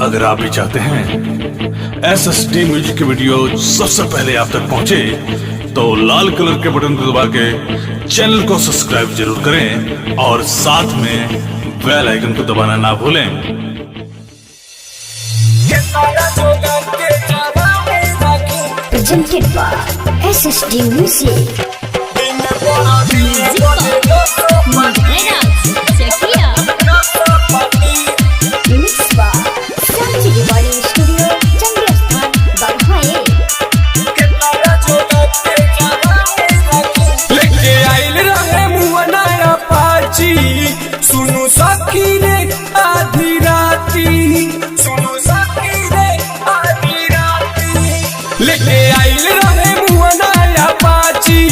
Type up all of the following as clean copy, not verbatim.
अगर आप भी चाहते हैं SSD म्यूजिक की वीडियो सबसे पहले आप तक पहुंचे, तो लाल कलर के बटन को दबा के चैनल को सब्सक्राइब जरूर करें और साथ में बेल आइकन को दबाना ना भूलें। Presented by SSD Music. Mixed by Sanji Recording Studio, Chandigarh, Baghae. लेके आइल रहे मुअना अपाची, सुनु सखी रे आधी राती, सुनु सखी रे आधी राती। लेके आइल रहे मुअना अपाची,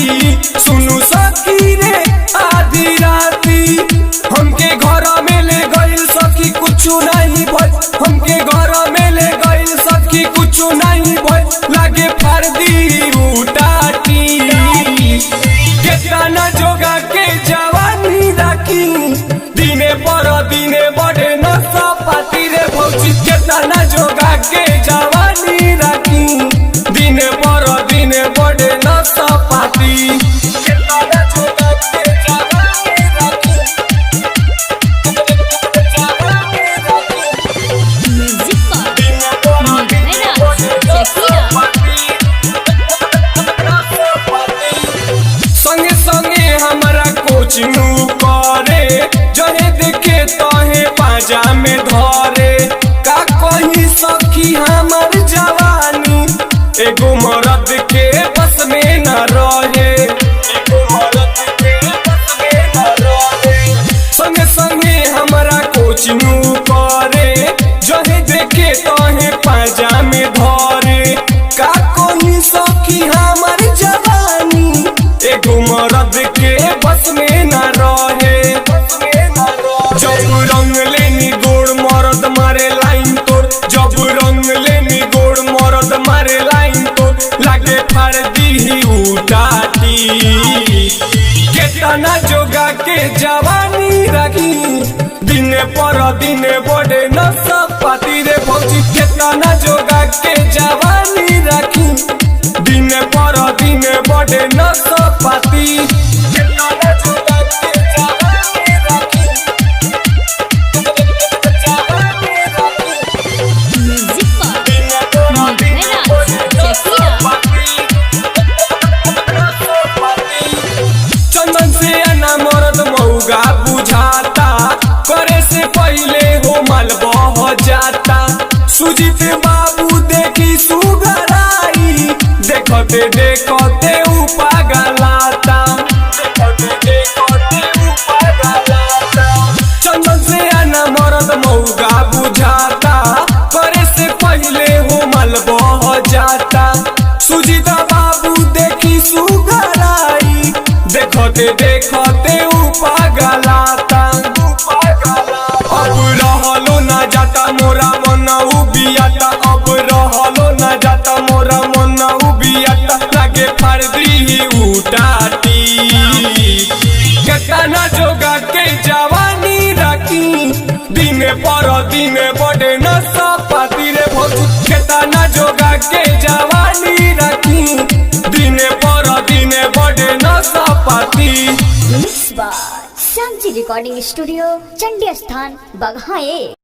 सुनु सखी रे आधी राती। हमके घर में ले गइल सखी कुछु नहीं भइल, हमके घर में ले गइल सखी कुछु नहीं भइल। लागे फर्दी उटाटी, केतना जोगा के जवानी राखी, दिने पर दिने बढ़े नशा पाती रे भौजी। केतना जोगा के जवानी राखी, दिने पर दिने बढ़े नशा पाती। केतना जोगा के जवानी राखी, जवानी राखी, दिने पर दिने बढ़े नशा पाती। संगे संगे हमारा कोचिंग करे, जहे देखे तहे पाजा में धरे। का कही सखी हमर जवानी, एगो मर्द के बस में न रहे, एगो मर्द के बस में न रहे। संगे संगे हमारा कोचिंग करे, जहे देखे तहे पाजा में धरे। का कही सखी हमर जवानी, एगो मर्द के बस में न रहे। जब रंग लेनी गोड़ मर्द मारे लाइन तोड़, जब रंग लेनी गोड़ मर्द मारे लाइन तोड़। लागे फर्दी ही उटाटी, केतना जोगा के जवानी रखी, दिने पर दिने बढ़े नशा पाती रे भौजी। केतना जोगा के जवानी रखी, दिने पर दिने बढ़े नशा पाती। केतना जोगा के जवानी रखी, जवानी रखी, दिने पर दिने बढ़े नशा पाती। चंदन से आना मर्द मौगा बुझाता, करे से पहले हो माल बह जाता। सुजीत बाबू देखी सुगराई, देखते देखते उपागलाता, देखते देखते उपागलाता। चंदन से आना मर्द मौगा बुझाता, करे से पहले हो माल बह जाता। सुजीत बाबू देखी सुगराई, देखते देखते उपागलाता। अब रहलो ना जाता मोरा मन उबियाता, अब रहलो ना जाता मोरा मन उबियाता। लागे फर्दी ही उटाटी, केतना जोगा के जवानी राखी, दिने पर दिने बढ़े नशा पाती रे भौजी। केतना जोगा के जवानी राखी, दिने पर दिने बढ़े नशा पाती। Mixed by Sanji Recording Studio, Chandigarh, Baghae.